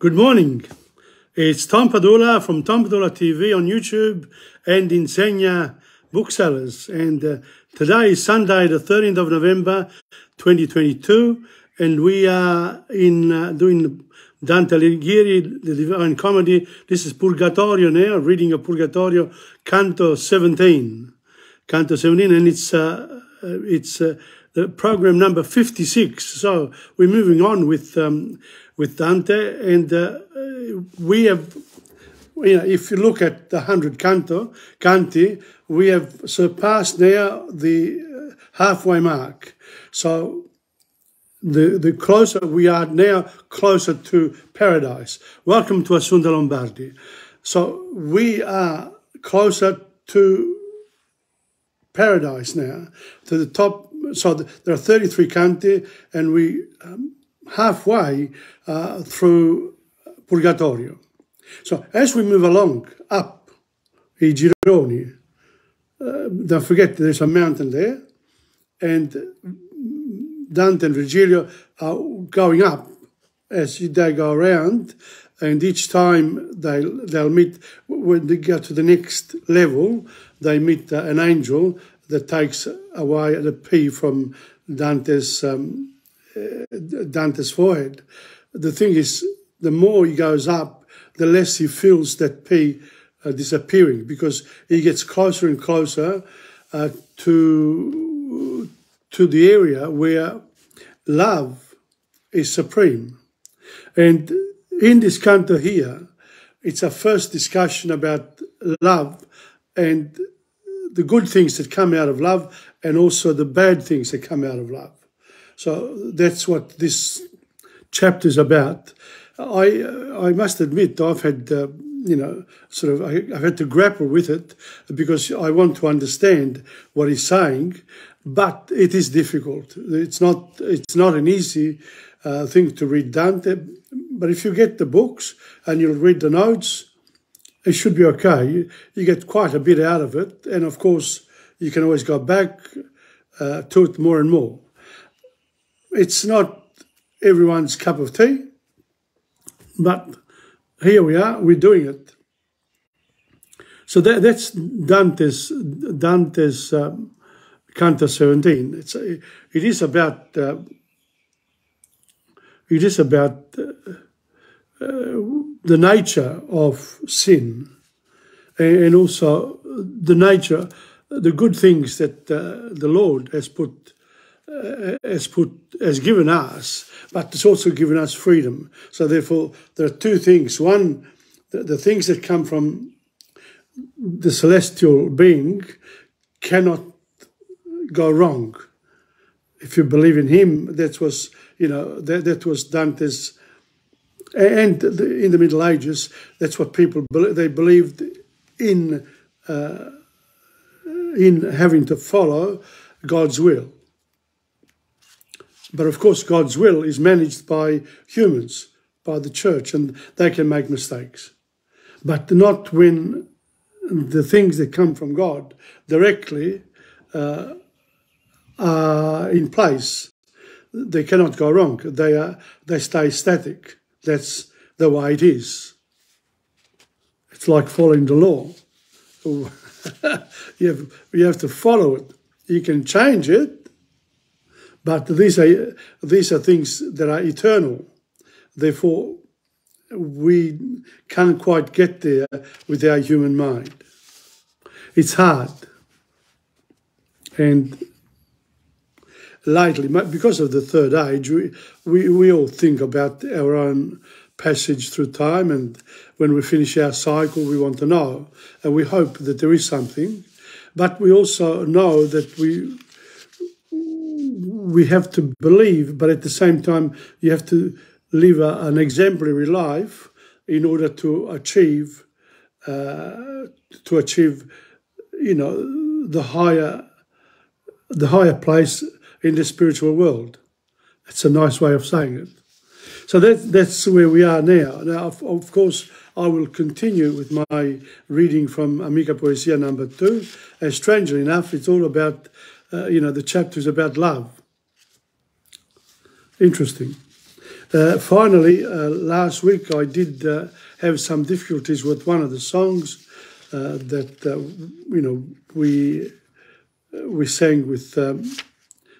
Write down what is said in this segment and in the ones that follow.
Good morning. It's Tom Padula from TomPadulaTV on YouTube and Insegna Booksellers. And today is Sunday, the 13th of November, 2022. And we are doing Dante Alighieri, the Divine Comedy. This is Purgatorio now, reading of Purgatorio, Canto 17. Canto 17, and it's the program number 56. So we're moving on with Dante, and we have, if you look at the 100 canti, we have surpassed now the halfway mark. So the closer we are now, closer to paradise. Welcome to Assunta Lombardi. So we are closer to paradise now, to the top. So there are 33 canti, and we halfway through Purgatorio. So as we move along up I Gironi, don't forget there's a mountain there, and Dante and Virgilio are going up as they go around, and each time they'll meet, when they get to the next level, they meet an angel that takes away the P from Dante's forehead. The thing is, the more he goes up, the less he feels that P disappearing, because he gets closer and closer to the area where love is supreme. And in this canto here, it's a first discussion about love and the good things that come out of love, and also the bad things that come out of love. So that's what this chapter is about. I must admit, I've had, I've had to grapple with it because I want to understand what he's saying, but it is difficult. It's not an easy thing to read Dante, but if you get the books and you'll read the notes, it should be okay. You get quite a bit out of it, and of course, you can always go back to it more and more. It's not everyone's cup of tea, but here we are, we're doing it. So that's Dante's Canto 17. It is about the nature of sin, and also the nature, the good things that the Lord has given us, but it's also given us freedom. So therefore, there are two things. One, the things that come from the celestial being cannot go wrong. If you believe in him, that was Dante's. And in the Middle Ages, that's what people they believed in having to follow God's will. But of course, God's will is managed by humans, by the church, and they can make mistakes. But not when the things that come from God directly are in place. They cannot go wrong. They stay static. That's the way it is. It's like following the law. You have to follow it. You can change it, but these are things that are eternal. Therefore, we can't quite get there with our human mind. It's hard. And lately, because of the third age, we all think about our own passage through time, and when we finish our cycle, we want to know, and we hope that there is something, but we also know that we have to believe, but at the same time, you have to live an exemplary life in order to achieve, the higher place in the spiritual world. That's a nice way of saying it. So that's where we are now. Now, of course, I will continue with my reading from Amica Poesia number 2. And strangely enough, it's all about, the chapter is about love. Interesting. Finally, last week I did have some difficulties with one of the songs that we sang with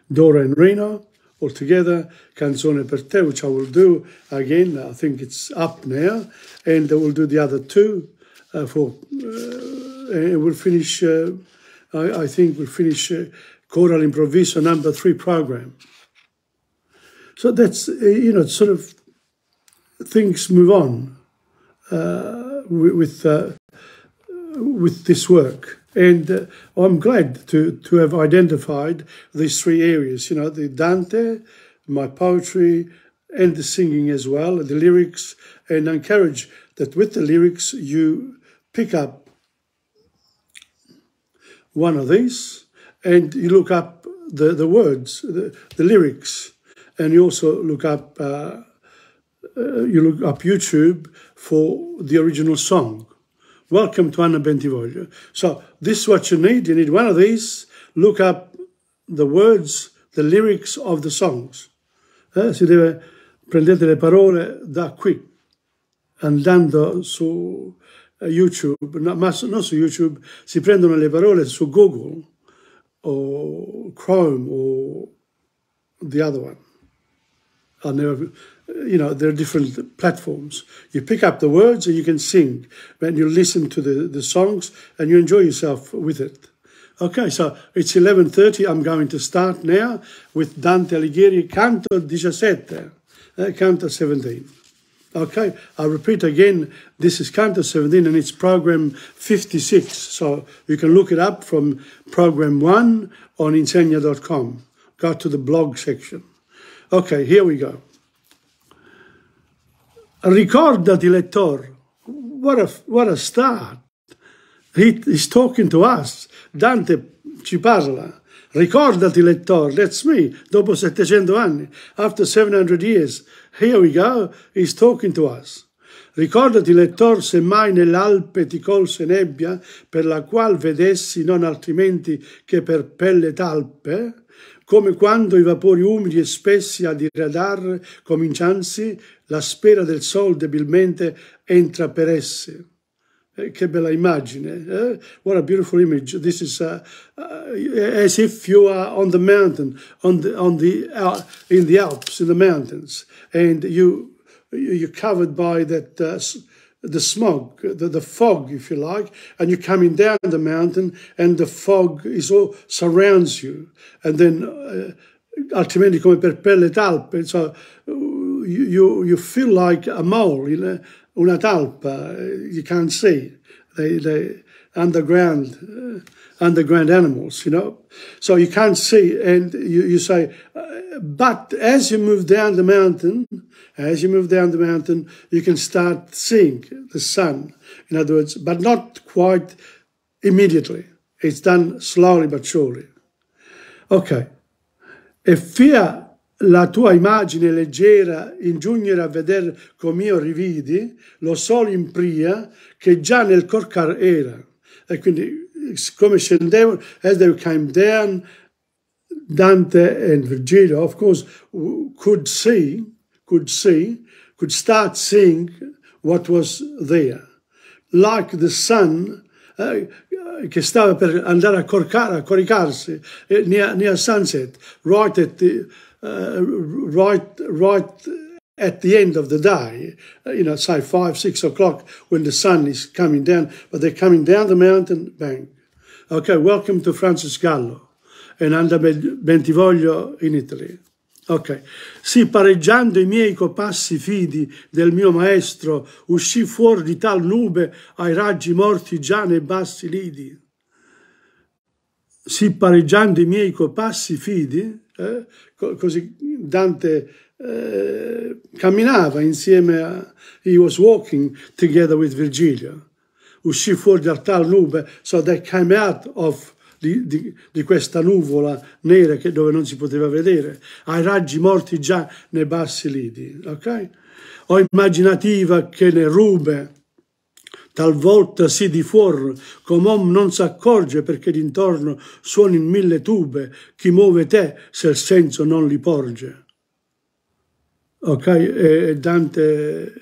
Dora and Reno all together, Canzone per te, which I will do again. I think it's up now, and we'll do the other two and we'll finish. I think we'll finish Choral Improviso number 3 program. So that's, sort of things move on with this work. And I'm glad to have identified these 3 areas, the Dante, my poetry, and the singing as well, the lyrics, and I encourage that with the lyrics you pick up one of these and you look up the words, the lyrics, and you also look up YouTube for the original song. Welcome to Anna Bentivoglio. So this is what you need. You need one of these. Look up the words, the lyrics of the songs. Prendete le parole da qui, andando su YouTube, ma non su YouTube, si prendono le parole su Google or Chrome or the other one. There are different platforms. You pick up the words and you can sing, and you listen to the songs and you enjoy yourself with it. Okay, so it's 11:30. I'm going to start now with Dante Alighieri, Canto 17, Canto 17. Okay, I'll repeat again, this is Canto 17 and it's program 56. So you can look it up from program 1 on insegna.com. Go to the blog section. Okay, here we go. Ricordati, lettor. What a start. He's talking to us. Dante ci parla. Ricordati, lettor. That's me. Dopo 700 anni. After 700 years. Here we go. He's talking to us. Ricordati, lettor, se mai nell'Alpe ti colse nebbia, per la qual vedessi non altrimenti che per pelle talpe, come quando i vapori umidi e spessi a diradar cominciansi, la spera del sol debilmente entra per esse. Che bella immagine. What a beautiful image. This is as if you are on the mountain, in the Alps, in the mountains, and you're covered by that the smog, the fog, if you like, and you're coming down the mountain and the fog all surrounds you. And then, altrimenti come per pelle talpe, so you feel like a mole, una talpa, you can't see. They underground animals, So you can't see, and you say, but as you move down the mountain, you can start seeing the sun, in other words, but not quite immediately. It's done slowly but surely. Ok. E fia la tua immagine leggera in giungere a veder com'io rividi, lo solo in pria che già nel corcar era. E quindi, come scendevano, as they came down, Dante and Virgilio, of course, could start seeing what was there. Like the sun che stava per andare a coricarsi near sunset, right at the end of the day, say 5, 6 o'clock when the sun is coming down, but they're coming down the mountain, bang. Okay, welcome to Francis Gallo and Anna Bentivoglio in Italy. Ok, sì, pareggiando i miei copassi fidi del mio maestro, uscì fuori di tal nube ai raggi morti già nei bassi lidi. Sì, pareggiando i miei copassi fidi, così Dante camminava insieme he was walking together with Virgilio. Uscì fuori da tal nube, so they came out of di questa nuvola nera dove non si poteva vedere, ai raggi morti già nei bassi lidi, ok? O immaginativa che ne rube, talvolta si di fuor, com'om non s'accorge perché d'intorno suoni in 1000 tube, chi muove te se il senso non li porge. ok? E Dante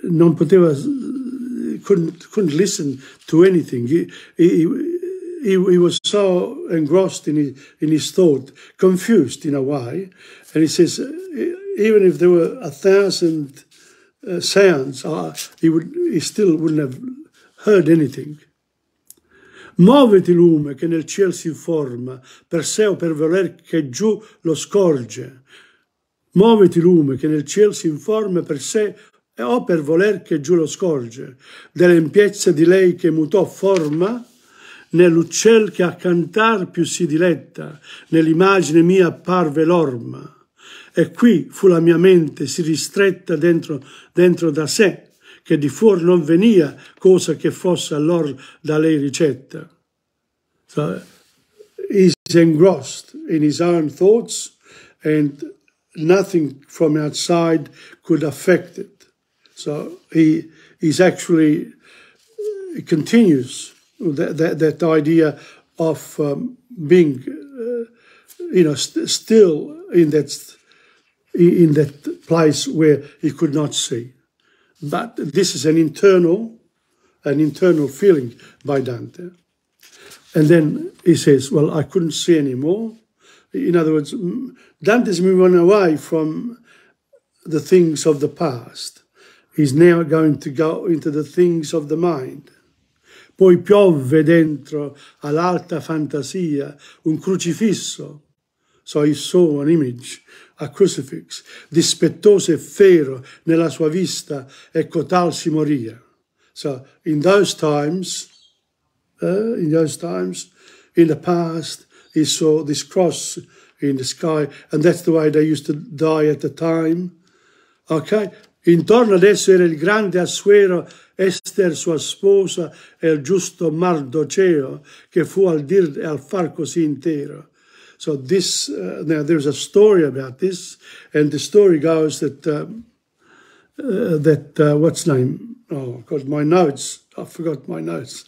non poteva, couldn't listen to anything. He was so engrossed in his thought, confused in a way. And he says, even if there were 1,000 sounds, he still wouldn't have heard anything. Muoviti lume che nel ciel si informa, per sé o per voler che giù lo scorge. Muoviti lume che nel ciel si informa, per sé o per voler che giù lo scorge. Dell'empiezza di lei che mutò forma, nell'uccel che a cantar più si diletta, nell'immagine mia apparve l'orma. E qui fu la mia mente si ristretta dentro da sé, che di fuori non venia cosa che fosse allora da lei ricetta. So, he's engrossed in his own thoughts and nothing from outside could affect it. So he continues that idea of being, still in that place where he could not see. But this is an internal feeling by Dante. And then he says, well, I couldn't see anymore. In other words, Dante's moving away from the things of the past. He's now going to go into the things of the mind. Poi piove dentro all'alta fantasia un crocifisso. So he saw an image, a crucifix, dispettoso e fiero nella sua vista, e cotal si moria. So in those times, in the past, he saw this cross in the sky, and that's the way they used to die at the time. Ok? Intorno ad esso era il grande Assuero, Ester sua sposa, e il giusto Mardoceo, che fu al dir e al far così intero. So this, now there's a story about this, and the story goes that, what's name? Oh, God, my notes. I forgot my notes.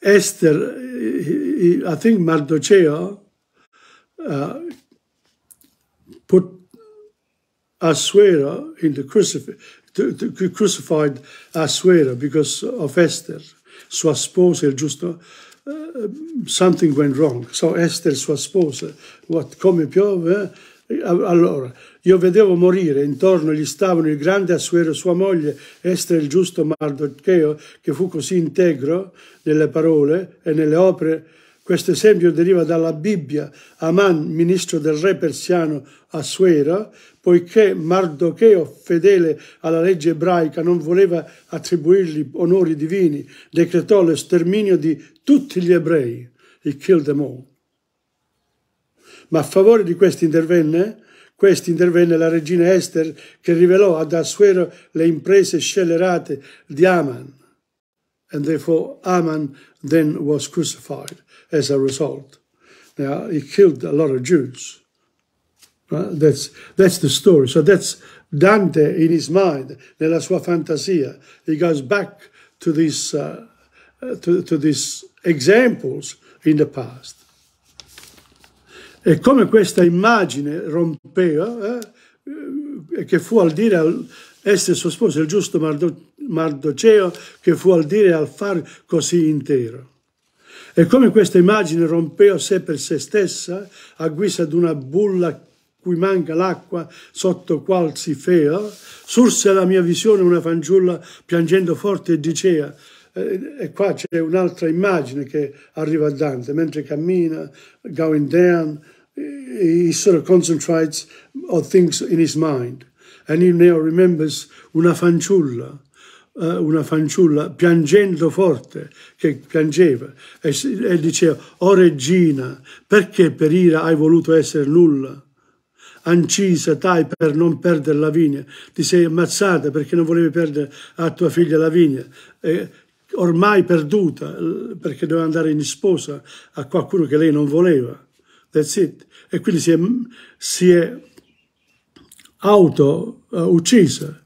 Esther, I think Mardoceo put Assuero in the crucified Assuero because of Esther, sua sposa, il giusto. Something went wrong. So Esther, sua sposa, come piove? Allora, io vedevo morire, intorno gli stavano il grande Assuero, sua moglie, Esther, il giusto Mardocheo, che fu così integro nelle parole e nelle opere. Questo esempio deriva dalla Bibbia. Aman, ministro del re persiano Assuero, poiché Mardocheo, fedele alla legge ebraica, non voleva attribuirgli onori divini, decretò lo sterminio di tutti gli ebrei. He killed them all. Ma a favore di questi intervenne la regina Esther, che rivelò ad Assuero le imprese scellerate di Aman. And therefore Aman then was crucified as a result. Now, he killed a lot of Jews. That's the story. So that's Dante in his mind, nella sua fantasia. He goes back to these examples in the past. E come questa immagine rompeva, che fu al dire essere suo sposo, il giusto Mardoceo, che fu al dire al far così intero. E come questa immagine rompeva sé per se stessa, a guisa di una bulla cui manca l'acqua, sotto qual si fea, surse alla mia visione una fanciulla piangendo forte e diceva, e qua c'è un'altra immagine che arriva a Dante, mentre cammina, going down, he sort of concentrates on things in his mind. And he now remembers una fanciulla piangendo forte, che piangeva, e diceva, «O regina, perché per ira hai voluto essere nulla? Ancisa, tai, per non perdere Lavinia, ti sei ammazzata perché non volevi perdere a tua figlia Lavinia, ormai perduta perché doveva andare in sposa a qualcuno che lei non voleva. That's it». E quindi si è uccisa,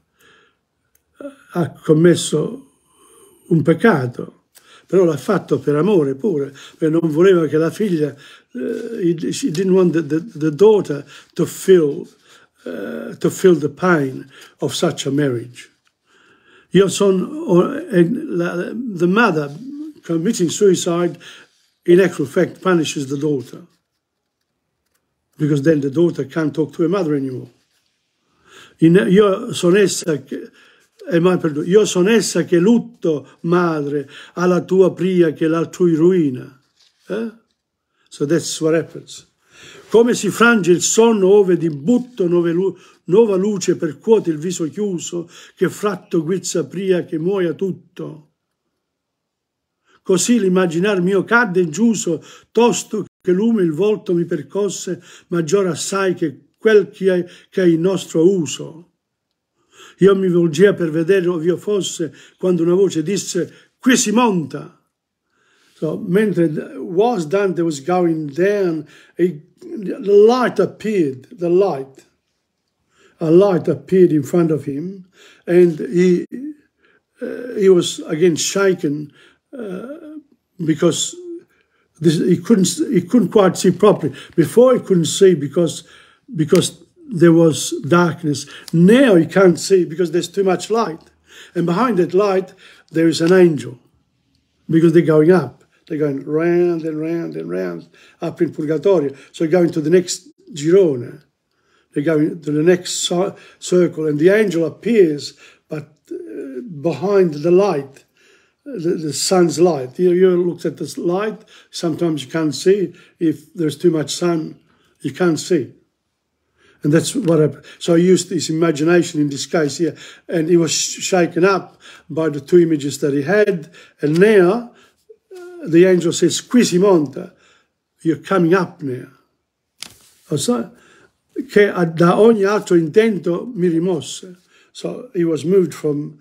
ha commesso un peccato però l'ha fatto per amore pure, perché non voleva che la figlia, he didn't want the daughter to feel the pain of such a marriage. Io sono, the mother committing suicide, in actual fact, punishes the daughter, because then the daughter can't talk to her mother anymore. Io sono essa che lutto, madre, alla tua pria che l'altrui ruina. So that's what happens. Come si frange il sonno ove di butto nuova luce percuote il viso chiuso, che fratto guizza pria che muoia tutto. Così l'immaginar mio cadde giuso, tosto che lume il volto mi percosse, maggior assai che quel che è il nostro uso. Io mi volgea per vedere ov'io fosse, quando una voce disse, qui si monta. So, mentre Dante was going down, the light appeared, a light appeared in front of him, and he was again shaken because he couldn't quite see properly. Before he couldn't see because there was darkness. Now he can't see because there's too much light. And behind that light, there is an angel, because they're going up. They're going round and round and round up in Purgatorio. So going to the next girone. They're going to the next circle. And the angel appears, but behind the light, the sun's light. You look at this light, sometimes you can't see. If there's too much sun, you can't see. And that's what happened. So I used his imagination in this case here, and he was shaken up by the two images that he had. And now the angel says, qui si monta, you're coming up now. So, che da ogni altro intento mi rimosse. So he was moved from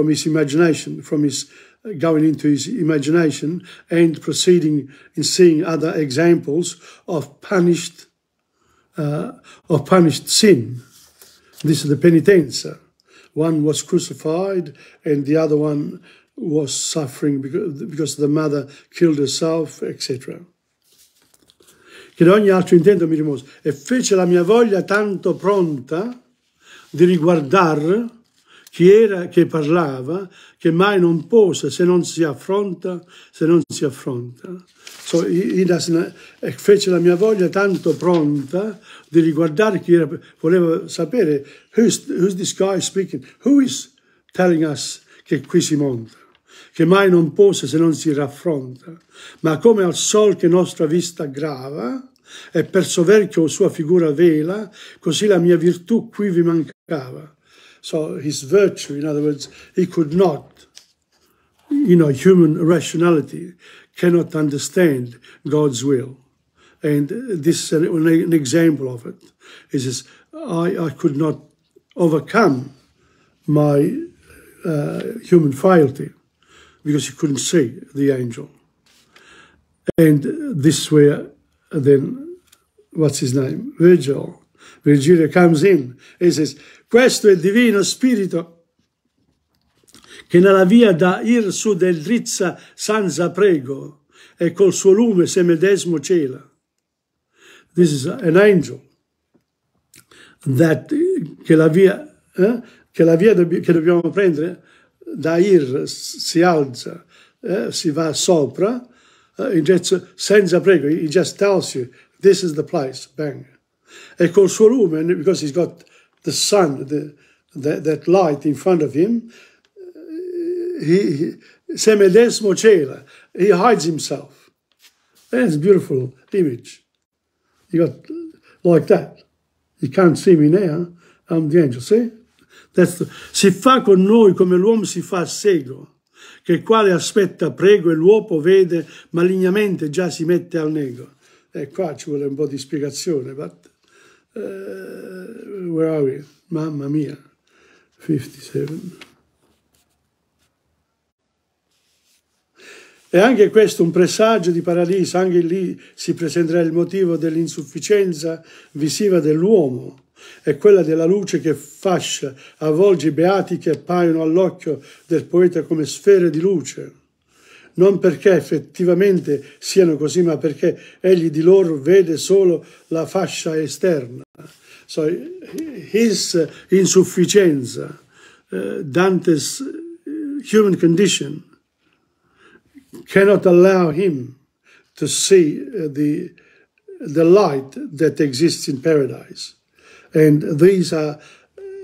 his imagination, from his going into his imagination and proceeding in seeing other examples of punished sin. This is the penitenza. One was crucified and the other one was suffering because the mother killed herself, etc. Che da ogni altro intento mi rimosse e fece la mia voglia tanto pronta di riguardar chi era che parlava, che mai non pose se non si affronta, se non si affronta. So he doesn't, fece la mia voglia tanto pronta di riguardare chi era, voleva sapere who's this guy speaking, who is telling us che qui si monta, che mai non pose se non si raffronta, ma come al sol che nostra vista grava e per soverchio sua figura vela, così la mia virtù qui vi mancava. So his virtue, in other words, he could not, human rationality cannot understand God's will. And this is an example of it. He says, I could not overcome my human frailty because he couldn't see the angel. And this where then, what's his name? Virgilio comes in e says, questo è il divino spirito che nella via da ir su del drizza senza prego e col suo lume se medesimo cela. This is an angel che la via che dobbiamo prendere da ir si alza, si va sopra, senza prego. He just tells you, this is the place, bang. E col suo lume, because he's got the sun, that light in front of him, se medesimo cela, he hides himself. That's a beautiful image. You got like that. You can't see me now, I'm the angel, see? Si fa con noi come l'uomo si fa a sego, che il quale aspetta prego e l'uopo vede malignamente già si mette al nego. E qua ci vuole un po' di spiegazione, but where are we? Mamma mia, 57. E anche questo un presagio di paradiso, anche lì si presenterà il motivo dell'insufficienza visiva dell'uomo e quella della luce che fascia, avvolge i beati che appaiono all'occhio del poeta come sfere di luce. non perché effettivamente siano così, ma perché egli di loro vede solo la fascia esterna. So his insufficienza, Dante's human condition, cannot allow him to see the light that exists in paradise. And these are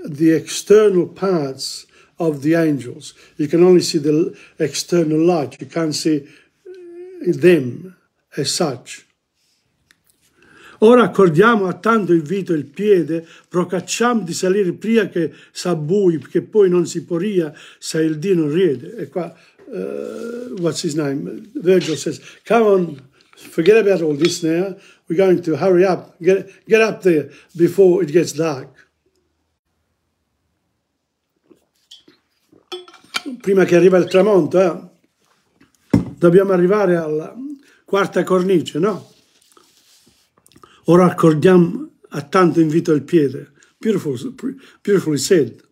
the external parts of the angels. You can only see the external light. You can't see them as such. Ora accordiamo a tanto il vito e il piede, procacciamo di salire prima che s'abbui, che poi non si poria se il Dio non riede. E qua, what's his name? Virgil says, come on, forget about all this now. We're going to hurry up, get up there before it gets dark. Prima che arriva il tramonto, dobbiamo arrivare alla quarta cornice, no? Ora accordiamo a tanto invito il piede. Beautifully said.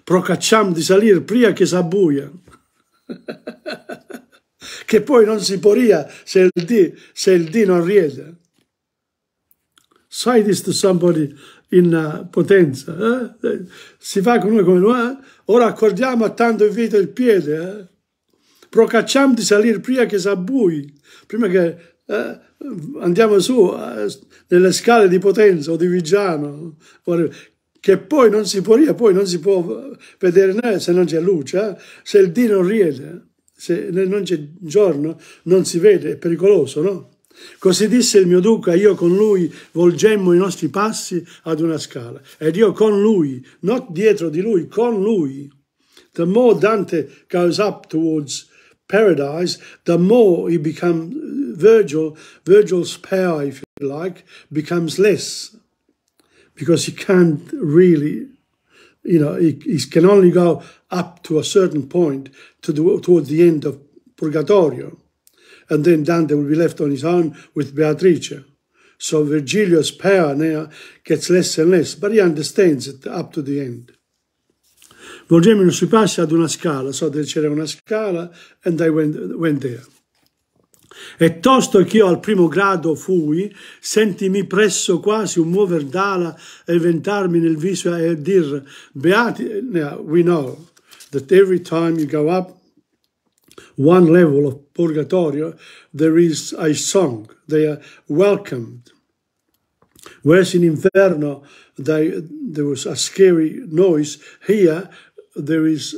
Procacciamo di salire prima che s'abbuia. Che poi non si poria se il Dio non riede. Say this to somebody in Potenza. Si fa con noi come noi. Ora accordiamo a tanto invito il piede. Procacciamo di salire prima che s'abbui. Prima che andiamo su nelle scale di Potenza o di Viggiano, che poi non si può vedere se non c'è luce, se il Dio non riede, se non c'è giorno, non si vede, è pericoloso, no? Così disse il mio duca, io con lui volgemmo i nostri passi ad una scala, ed io con lui, non dietro di lui, con lui. The more Dante goes up towards paradise, the more he becomes Virgil's power, if you like, becomes less, because he can't really, he can only go up to a certain point towards the end of Purgatorio, and then Dante will be left on his own with Beatrice. So Virgilius' power now gets less and less, but he understands it up to the end. Volgemmo i nostri passi ad una scala, so that c'era una scala, and they went there. E tosto che io al primo grado fui, sentimi presso quasi un muover d'ala e ventarmi nel viso e dir, beati. Now, we know that every time you go up one level of Purgatorio, there is a song. They are welcomed. Whereas in Inferno, there was a scary noise. Here, there is,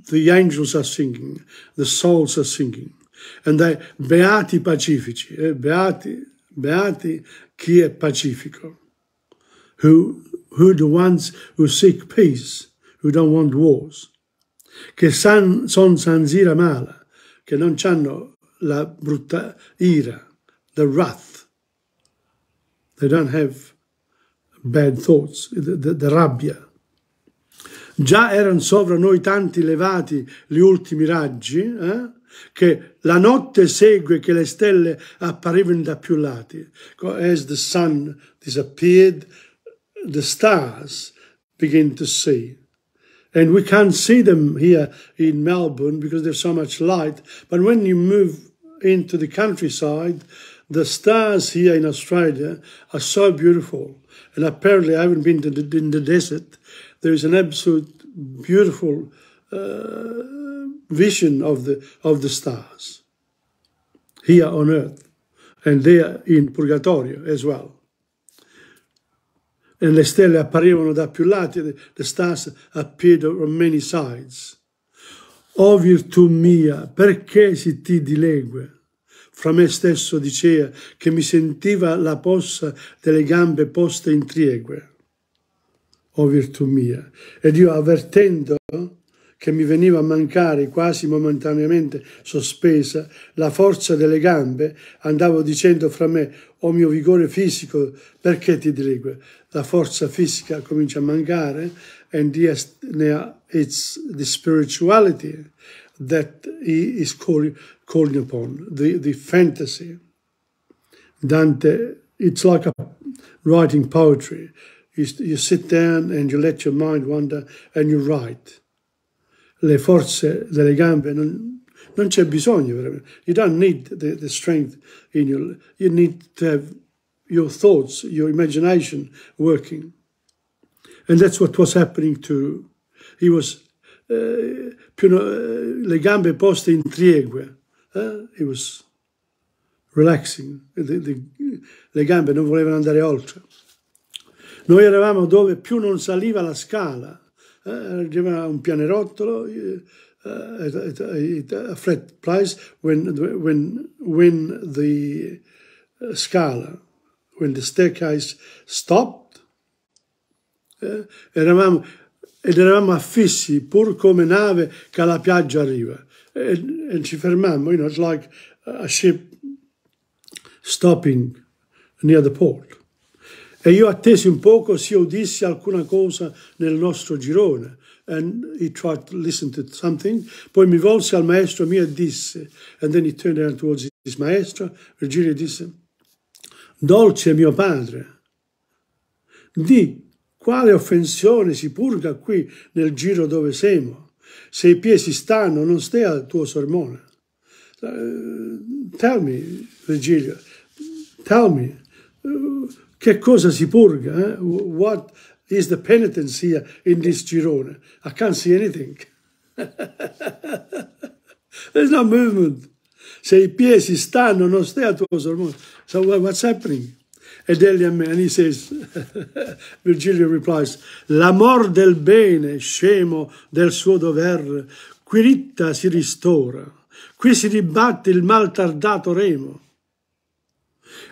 the angels are singing, the souls are singing. And they, beati pacifici, beati chi è pacifico, who the ones who seek peace, who don't want wars, che son sanzira mala, che non hanno la brutta ira, the wrath, they don't have bad thoughts, the rabbia. Già erano sopra noi tanti levati gli ultimi raggi, che la notte segue che le stelle apparivano da più lati. As the sun disappeared, the stars begin to see. And we can't see them here in Melbourne because there's so much light. But when you move into the countryside, the stars here in Australia are so beautiful. And apparently, I haven't been in the desert. There is an absolute beautiful vision of the stars here on earth, and there in Purgatorio as well. And le stelle apparivano da più lati, the stars appeared on many sides. O virtù mia, perché si ti dilegue? Fra me stesso dicea che mi sentiva la possa delle gambe poste in triegue. O virtù mia. Ed io avvertendo che mi veniva a mancare quasi momentaneamente sospesa la forza delle gambe, andavo dicendo fra me, o mio vigore fisico, perché ti dilegue? La forza fisica comincia a mancare, and yes, it's the spirituality that he is calling upon, the fantasy. Dante, it's like writing poetry. You sit down and you let your mind wander and you write. Le forze delle gambe non Non c'è bisogno, veramente. You don't need the strength in you need to have your thoughts, your imagination working. And that's what was happening to, he was, le gambe poste in triegue. He was relaxing, le gambe non volevano andare oltre. Noi eravamo dove più non saliva la scala, arrivava un pianerottolo, a flat place when the scala, when the staircase stopped, eravamo affissi pur come nave che alla piaggia arriva, e ci fermammo, you know, it's like a ship stopping near the port. E io attesi un poco se udissi alcuna cosa nel nostro girone. And he tried to listen to something. Poi mi volse al maestro mio e disse, and then he turned around towards his maestro, Virgilio disse, dolce mio padre, di quale offensione si purga qui nel giro dove siamo? Se i piedi stanno, non stai al tuo sermone. Tell me, Virgilio, tell me, che cosa si purga? What is the penitence here in this girone? I can't see anything. There's no movement. Se i piedi stanno, non stai al tuo sermone. So what's happening? And he says, Virgilio replies, l'amor del bene, scemo del suo dover, qui ritta si ristora, qui si dibatte il mal tardato remo.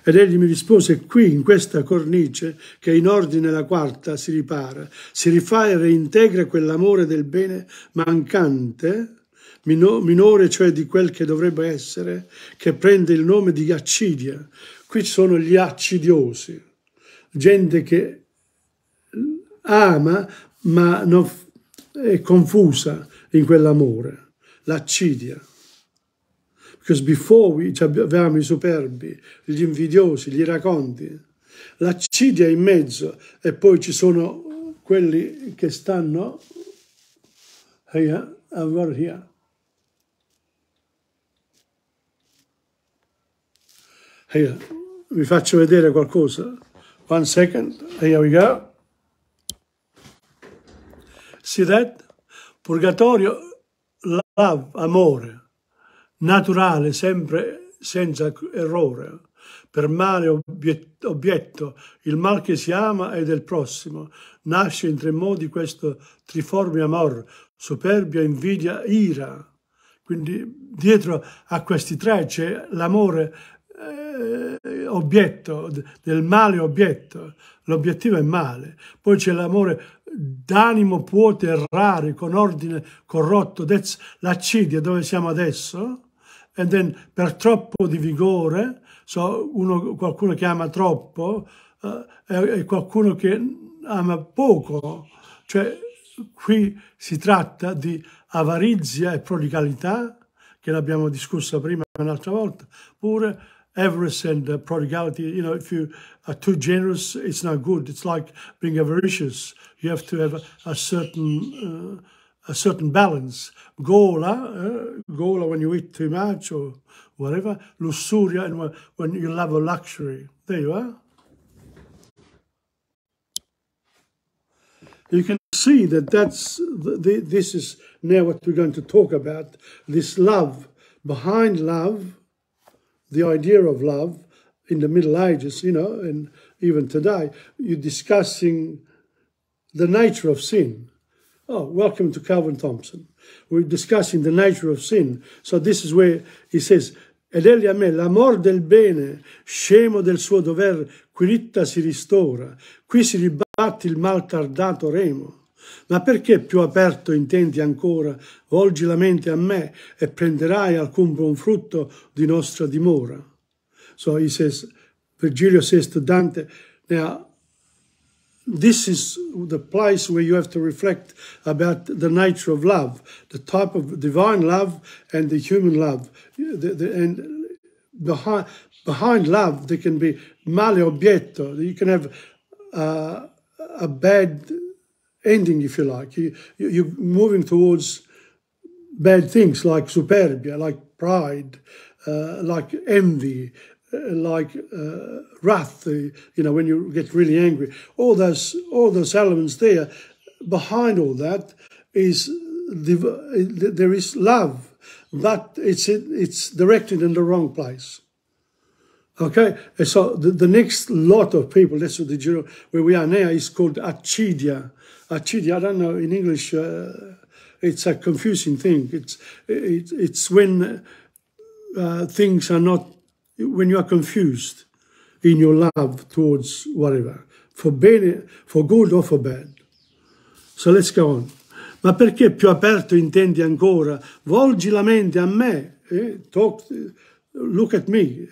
Ed egli mi rispose, qui in questa cornice, che in ordine la quarta si ripara, si rifà e reintegra quell'amore del bene mancante, minore cioè di quel che dovrebbe essere, che prende il nome di accidia. Qui ci sono gli accidiosi, gente che ama ma non è confusa in quell'amore, l'accidia. Because before avevamo i superbi, gli invidiosi, gli iraconti, l'accidia in mezzo, e poi ci sono quelli che stanno here. Here. Vi faccio vedere qualcosa. 1 second. Here we go. See that? Purgatorio, love, amore. Naturale, sempre senza errore. Per male obietto, il mal che si ama è del prossimo. Nasce in tre modi questo triforme amor, superbia, invidia, ira. Quindi dietro a questi tre c'è l'amore obietto, del male obietto. L'obiettivo è male. Poi c'è l'amore d'animo può errare con ordine corrotto. That's l'accidia dove siamo adesso. And then per troppo di vigore, qualcuno che ama troppo è qualcuno che ama poco. Cioè qui si tratta di avarizia e prodigalità, che l'abbiamo discussa prima un'altra volta, pure avarice and prodigality. You know, if you are too generous, it's not good. It's like being avaricious. You have to have a certain balance. Gola when you eat too much or whatever. Lussuria, and when you love a luxury. There you are. You can see that this is now what we're going to talk about. This love, behind love, the idea of love in the Middle Ages, you know, and even today, you're discussing the nature of sin. Oh, welcome to Calvin Thompson. We're discussing the nature of sin. So this is where he says, ed egli a me, l'amor del bene, scemo del suo dover, qui ritta si ristora, qui si ribatte il mal tardato remo. Ma perché più aperto intendi ancora, volgi la mente a me e prenderai alcun buon frutto di nostra dimora? So he says, Virgilio says to Dante, now, this is the place where you have to reflect about the nature of love, the type of divine love and the human love. And behind love, there can be male obietto. You can have a bad ending, if you like. You're moving towards bad things like superbia, like pride, like envy, like wrath, when you get really angry. All those elements there. Behind all that is there is love, but it's directed in the wrong place. Okay, so the next lot of people, that's what where we are now, is called accidia. Accidia, I don't know in English. It's a confusing thing. It's when things are not, when you are confused in your love towards whatever, for good or for bad. So let's go on. Ma perché più aperto intendi ancora? Volgi la mente a me, look at me,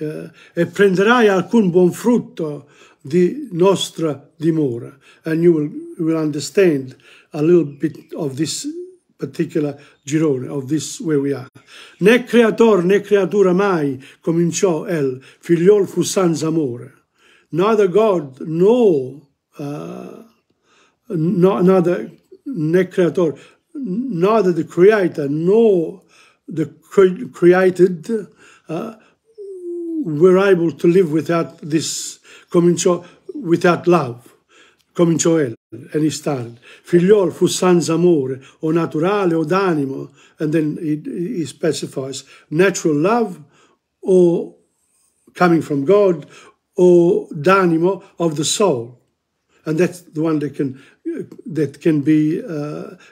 e prenderai alcun buon frutto di nostra dimora. And you will understand a little bit of this particular girone, of this where we are. Né creator né creatura mai cominciò figliol fu senza amore. Neither God nor neither the creator nor the created were able to live without this, without love. Cominciò and he started. Figliol fu senza amore, o naturale o d'animo, and then he specifies natural love, or coming from God, or d'animo, of the soul. And that's the one that can be,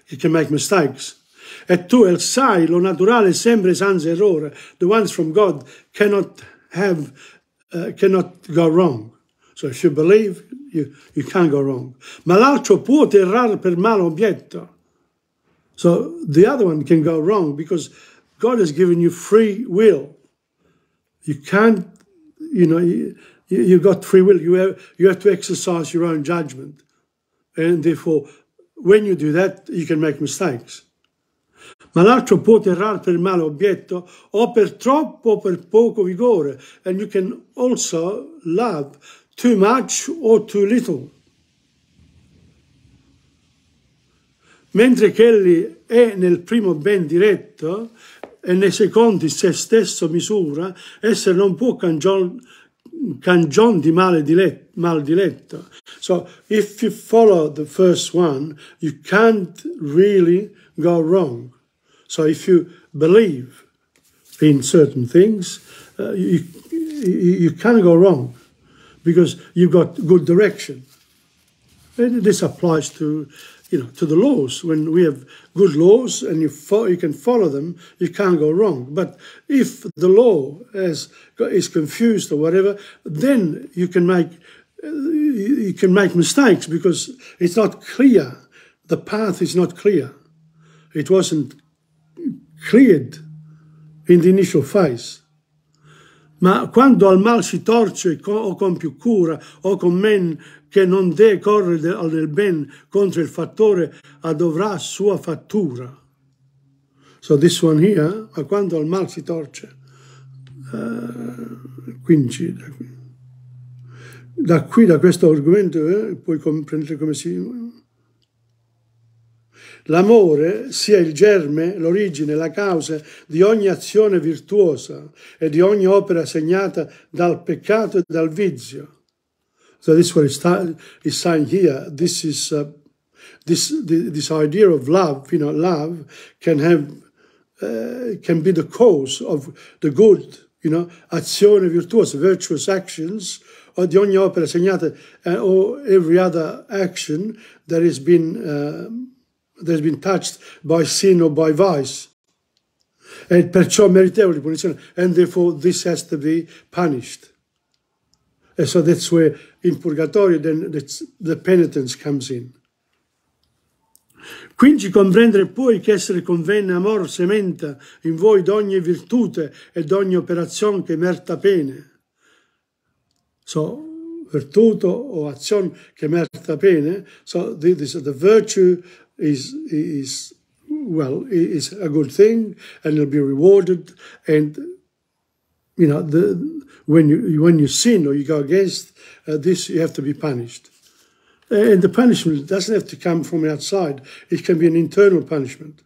you can make mistakes. E tu el sai, lo naturale sempre senza errore. The ones from God cannot go wrong. So if you believe, you can't go wrong. Ma l'altro può errare per male obietto. So the other one can go wrong because God has given you free will. You can't, you got free will. You have to exercise your own judgment. And therefore, when you do that, you can make mistakes. Ma l'altro può errare per male obietto, o per troppo o per poco vigore. And you can also love too much or too little. Mentre che egli è nel primo ben diretto e nei secondi se stesso misura, essere non può cangion di mal diletto. So if you follow the first one, you can't really go wrong. So if you believe in certain things, you can't go wrong because you've got good direction. And this applies to the laws. When we have good laws and you can follow them, you can't go wrong. But if the law is confused or whatever, then you can make mistakes because it's not clear. The path is not clear. It wasn't cleared in the initial phase. Ma quando al mal si torce o con più cura o con men che non deve correre nel ben contro il fattore avrà sua fattura. So this one here, ma quando al mal si torce, quindi da questo argomento puoi comprendere come si... L'amore sia il germe, l'origine, la causa di ogni azione virtuosa e di ogni opera segnata dal peccato e dal vizio. So this is what he's saying here. This is this idea of love. Love can be the cause of the good. Azione virtuosa, virtuous actions, or di ogni opera segnata, or every other action that has been touched by sin or by vice. E perciò meritevole di punizione. And therefore this has to be punished. And so that's where in Purgatorio then the penitence comes in. Quindi comprendere poi che essere convenne amor sementa in voi d'ogni virtute e d'ogni operazione che merta pene. So, virtuto o azione che merta pene. So the virtue is a good thing and it'll be rewarded. And when you sin or you go against this, you have to be punished. And the punishment doesn't have to come from outside. It can be an internal punishment.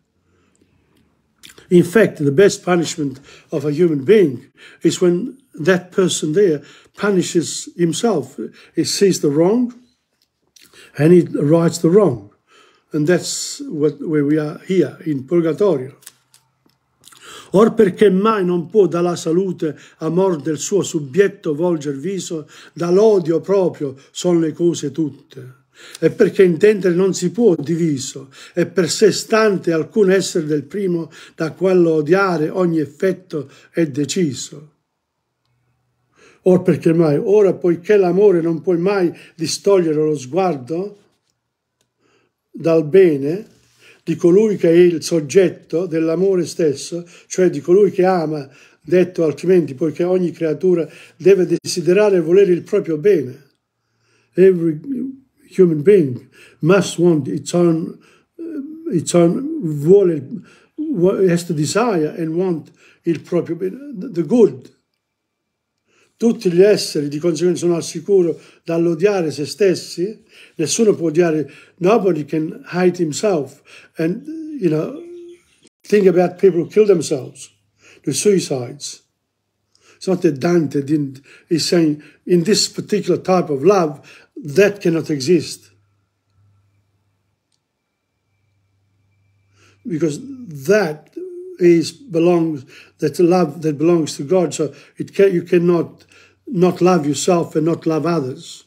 In fact, the best punishment of a human being is when that person there punishes himself. He sees the wrong and he rights the wrong. And that's where we are here, in Purgatorio. Or perché mai non può dalla salute amor del suo subbietto volger viso, dall'odio proprio son le cose tutte. E perché intendere non si può diviso, e per sé stante alcun essere del primo, da quello odiare ogni effetto è deciso. Or perché mai, ora poiché l'amore non puoi mai distogliere lo sguardo dal bene di colui che è il soggetto dell'amore stesso, cioè di colui che ama, detto altrimenti, poiché ogni creatura deve desiderare e volere il proprio bene. Every human being must want its own has to desire and want il proprio bene, the good. Tutti gli esseri di conseguenza sono al sicuro dall'odiare se stessi. Nessuno può odiare. Nobody can hate himself. And, you know, think about people who kill themselves, the suicides. It's not that Dante is saying in this particular type of love, that cannot exist. Because that belongs to God. So you cannot not love yourself and not love others.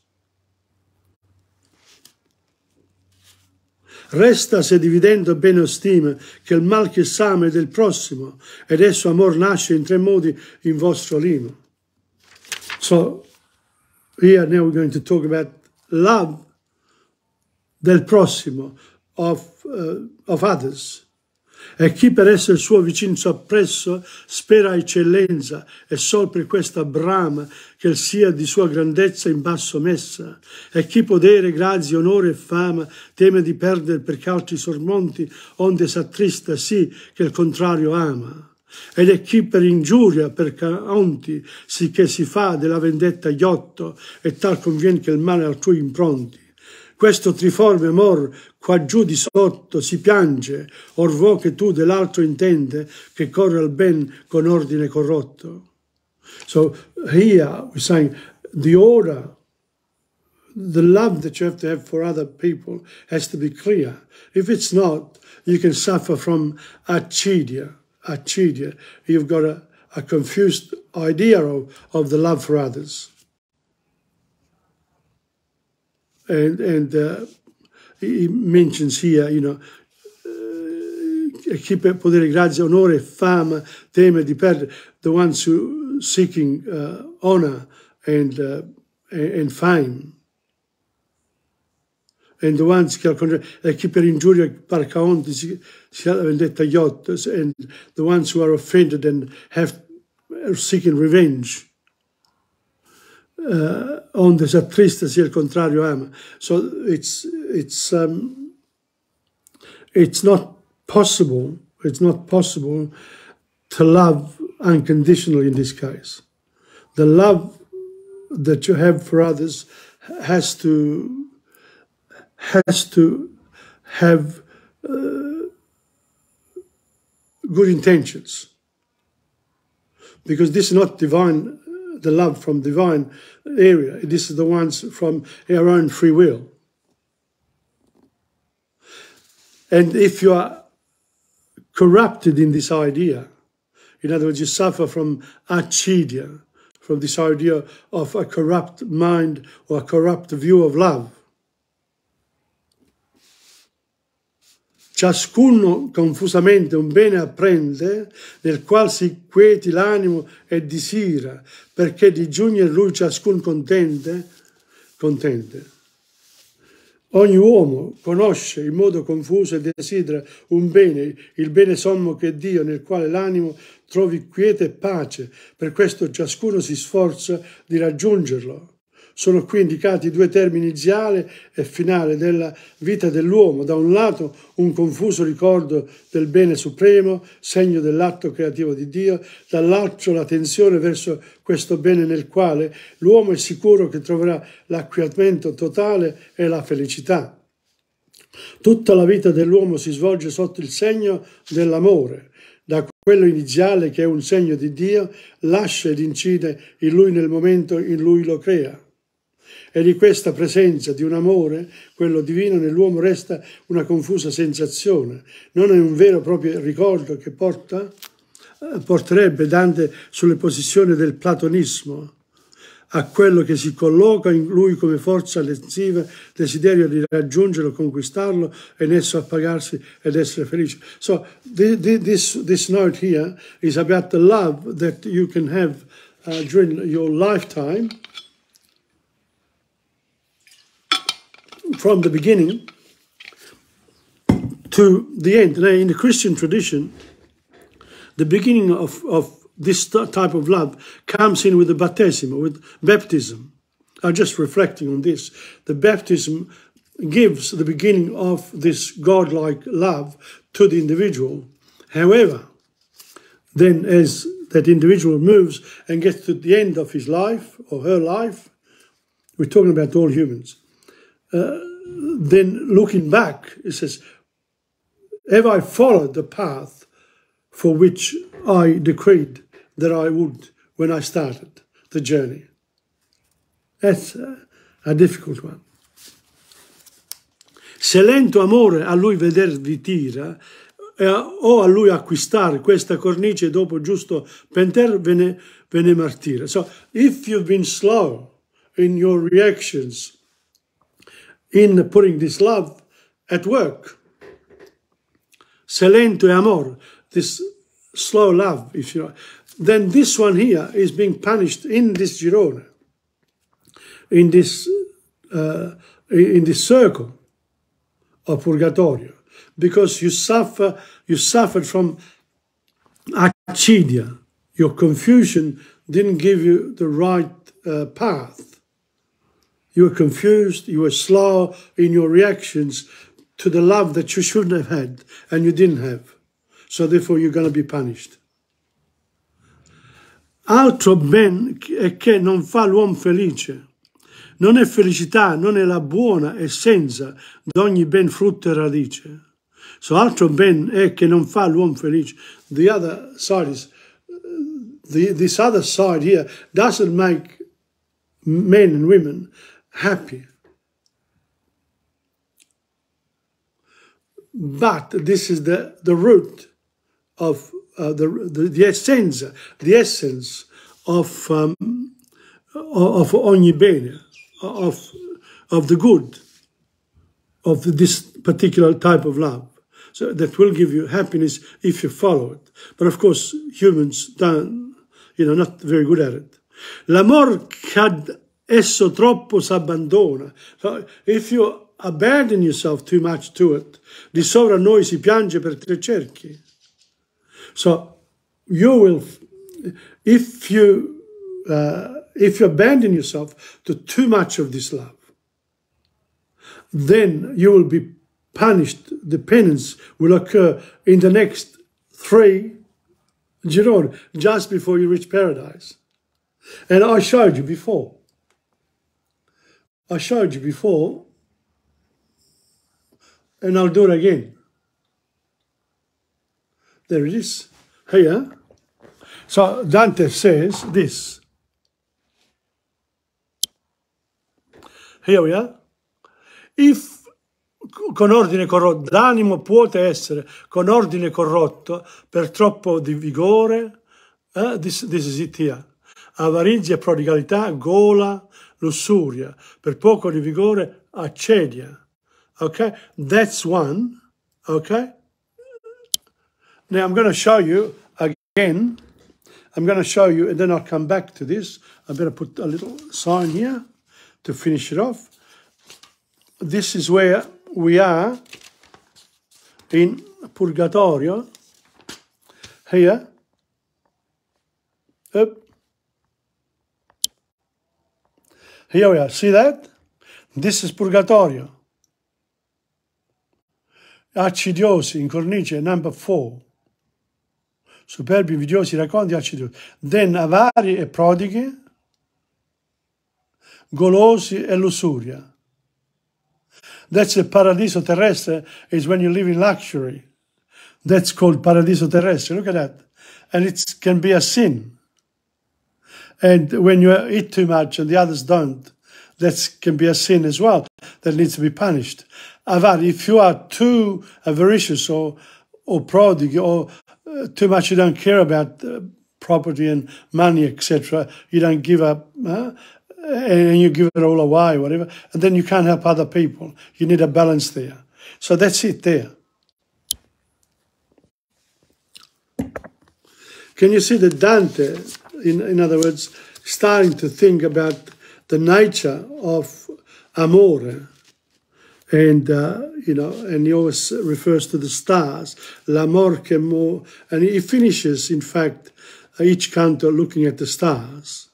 Resta se dividendo bene o stima che il mal che s'ama è del prossimo, ed esso amor nasce in tre modi in vostro limo. So here now we're going to talk about love del prossimo, of others. E chi per essere il suo vicino soppresso spera eccellenza, e sol per questa brama che sia di sua grandezza in basso messa. E chi podere, grazia, onore e fama teme di perdere perché altri sormonti, onde s'attrista sì che il contrario ama. Ed è chi per ingiuria, per caonti, sì che si fa della vendetta ghiotto, e tal convien che il male altrui impronti. Questo triforme amor qua giù di sotto si piange, or vo che tu dell'altro intende che corre al ben con ordine corrotto. So here we're saying the order, the love that you have for other people has to be clear. If it's not, you can suffer from accidia. You've got a confused idea of the love for others. And he mentions here, you know, chi per podere, grazia, onore e fama teme di perdere, the ones who seeking honor and fame. And the ones che al contrario, chi per ingiuria par caonti si ha vendetta ghiotta, and the ones who are offended and are seeking revenge. Onde s'attrista sia il contrario ama. So it's not possible to love unconditionally in this case. The love that you have for others has to have good intentions, because this is not divine. The love from divine area. This is the ones from our own free will. And if you are corrupted in this idea, in other words, you suffer from accidia, from this idea of a corrupt mind or a corrupt view of love. Ciascuno confusamente un bene apprende, nel qual si quieti l'animo e disira, perché di giugner lui ciascun contente. Ogni uomo conosce in modo confuso e desidera un bene, il bene sommo che è Dio, nel quale l'animo trovi quiete e pace. Per questo ciascuno si sforza di raggiungerlo. Sono qui indicati due termini iniziale e finale della vita dell'uomo. Da un lato un confuso ricordo del bene supremo, segno dell'atto creativo di Dio, dall'altro la tensione verso questo bene nel quale l'uomo è sicuro che troverà l'acquietamento totale e la felicità. Tutta la vita dell'uomo si svolge sotto il segno dell'amore, da quello iniziale che è un segno di Dio, lascia ed incide in lui nel momento in cui lo crea. E di questa presenza di un amore, quello divino, nell'uomo resta una confusa sensazione. Non è un vero e proprio ricordo che porterebbe Dante sulle posizioni del platonismo, a quello che si colloca in lui come forza lesiva, desiderio di raggiungerlo, conquistarlo e in esso appagarsi ed essere felice. So this note here is about the love that you can have during your lifetime, from the beginning to the end. Now, in the Christian tradition, the beginning of this type of love comes in with the baptism, with baptism. I'm just reflecting on this. The baptism gives the beginning of this godlike love to the individual. However, then as that individual moves and gets to the end of his life or her life, we're talking about all humans, then looking back, it says, have I followed the path for which I decreed that I would when I started the journey? That's a difficult one. Se lento amore a lui veder vi tira, o a lui acquistare questa cornice dopo giusto penter ve ne martira. So if you've been slow in your reactions in putting this love at work, se lento è amor, this slow love, if you know, then this one here is being punished in this girone, in this circle of purgatorio, because you suffered from accidia. Your confusion didn't give you the right path. You were confused, you were slow in your reactions to the love that you shouldn't have had and you didn't have. So therefore you're going to be punished. Altro ben è che non fa l'uomo felice. Non è felicità, non è la buona essenza d'ogni ben frutto e radice. So altro ben è che non fa l'uomo felice. The other side is, this other side here doesn't make men and women happy. But this is the root of the essence of ogni bene, of the good, of this particular type of love. So that will give you happiness if you follow it. But of course, humans don't, not very good at it. L'amor c'ad esso troppo s'abbandona. So if you abandon yourself too much to it, di sopra noi si piange per tre cerchi. So you will, if you abandon yourself to too much of this love, then you will be punished. The penance will occur in the next 3 gironi, just before you reach paradise. And I showed you before. And I'll do it again. There it is, here. So Dante says this. Here we are. If con ordine corrotto, l'animo può essere con ordine corrotto per troppo di vigore, this is it here. Avarizia, prodigalità, gola, lussuria, per poco di vigore, accedia. Okay, that's one. Okay. Now I'm going to show you again. I'm going to show you, and then I'll come back to this. I better put a little sign here to finish it off. This is where we are in Purgatorio. Here. Up. Here we are. See that? This is Purgatorio. Accidiosi in cornice, number 4. Superbi, invidiosi, racconti, accidiosi. Then avari e prodighi, golosi e lussuria. That's the paradiso terrestre, is when you live in luxury. That's called paradiso terrestre. Look at that. and it can be a sin. And when you eat too much and the others don't, that can be a sin as well that needs to be punished. Avar, if you are too avaricious or prodigy, or too much you don't care about property and money, etc., you don't give up, and you give it all away, whatever, and then you can't help other people. You need a balance there. So that's it there. Can you see that Dante, in other words, starting to think about the nature of amore, and and he always refers to the stars, l'amor che mo, and he finishes, in fact, each canto looking at the stars.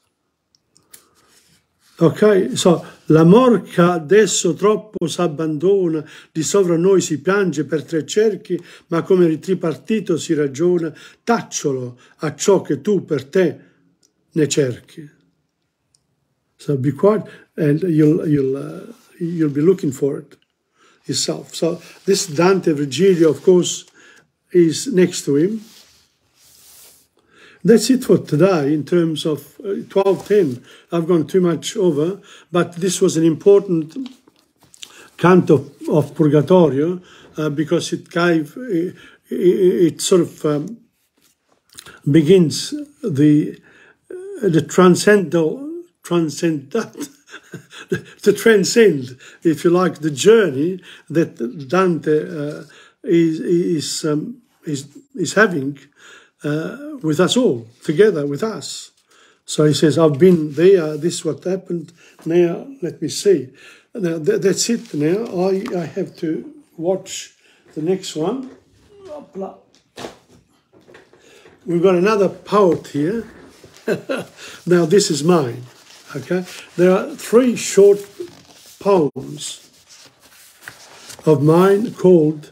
Ok, so l'amor che adesso troppo s'abbandona, di sovra noi si piange per tre cerchi, ma come tripartito si ragiona, tacciolo a ciò che tu per te ne cerchi. So be quiet, and you'll be looking for it yourself. So this Dante Virgilio, of course, is next to him. That's it for today in terms of 12:10. I've gone too much over, but this was an important canto of Purgatorio because it gave, it sort of begins the to transcend, if you like, the journey that Dante is having with us all, together with us. So he says, I've been there, this is what happened, now let me see. Now that's it now. I have to watch the next one. We've got another poet here. Now this is mine, okay? There are 3 short poems of mine called,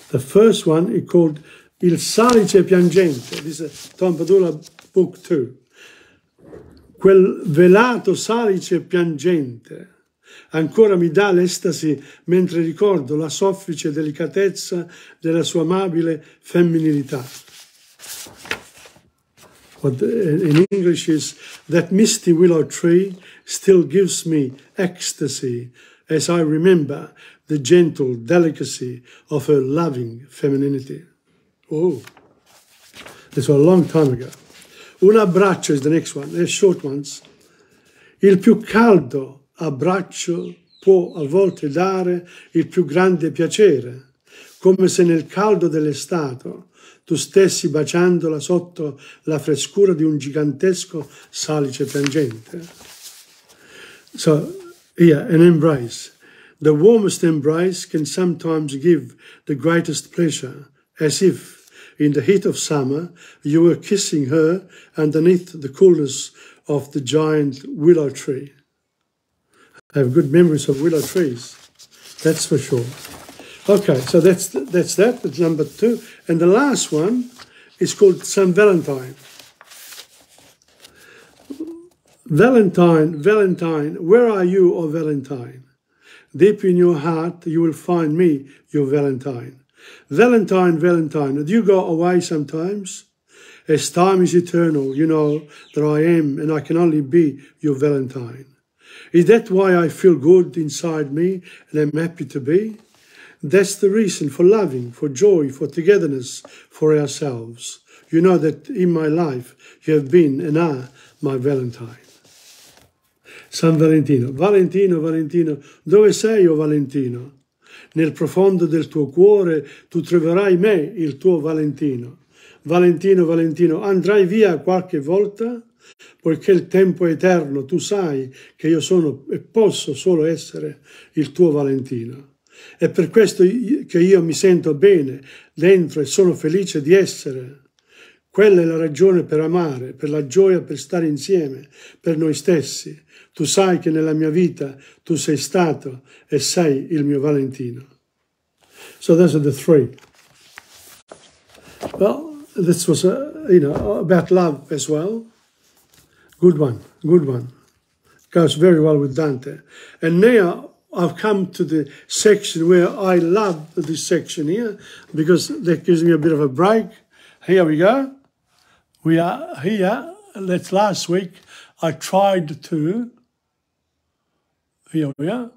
the first one is called Il salice piangente. This is TomPadula book 2. Quel velato salice piangente ancora mi dà l'estasi mentre ricordo la soffice delicatezza della sua amabile femminilità. What in English is, that misty willow tree still gives me ecstasy as I remember the gentle delicacy of her loving femininity. Oh, this was a long time ago. Un abbraccio is the next one, they're short ones. Il più caldo abbraccio può a volte dare il più grande piacere, come se nel caldo dell'estate tu stessi baciandola sotto la frescura di un gigantesco salice piangente. So, here, an embrace. The warmest embrace can sometimes give the greatest pleasure, as if, in the heat of summer, you were kissing her underneath the coolness of the giant willow tree. I have good memories of willow trees, that's for sure. Okay, so that's number 2. And the last one is called St. Valentine. Valentine, Valentine, where are you, O Valentine? Deep in your heart you will find me, your Valentine. Valentine, Valentine, do you go away sometimes? As time is eternal, you know that I am and I can only be your Valentine. Is that why I feel good inside me and am happy to be? That's the reason for loving, for joy, for togetherness, for ourselves. You know that in my life you have been and are my Valentine. San Valentino. Valentino, Valentino, dove sei, o Valentino? Nel profondo del tuo cuore tu troverai me, il tuo Valentino. Valentino, Valentino, andrai via qualche volta? Poiché il tempo è eterno, tu sai che io sono e posso solo essere il tuo Valentino. È per questo che io mi sento bene dentro e sono felice di essere. Quella è la ragione per amare, per la gioia per stare insieme, per noi stessi. Tu sai che nella mia vita tu sei stato e sei il mio Valentino. So those are the 3. Well, this was, about love as well. Good one, good one. Goes very well with Dante. And now I've come to the section where I love this section here because that gives me a bit of a break Here we go. We are here. That's last week. I tried to, here we are.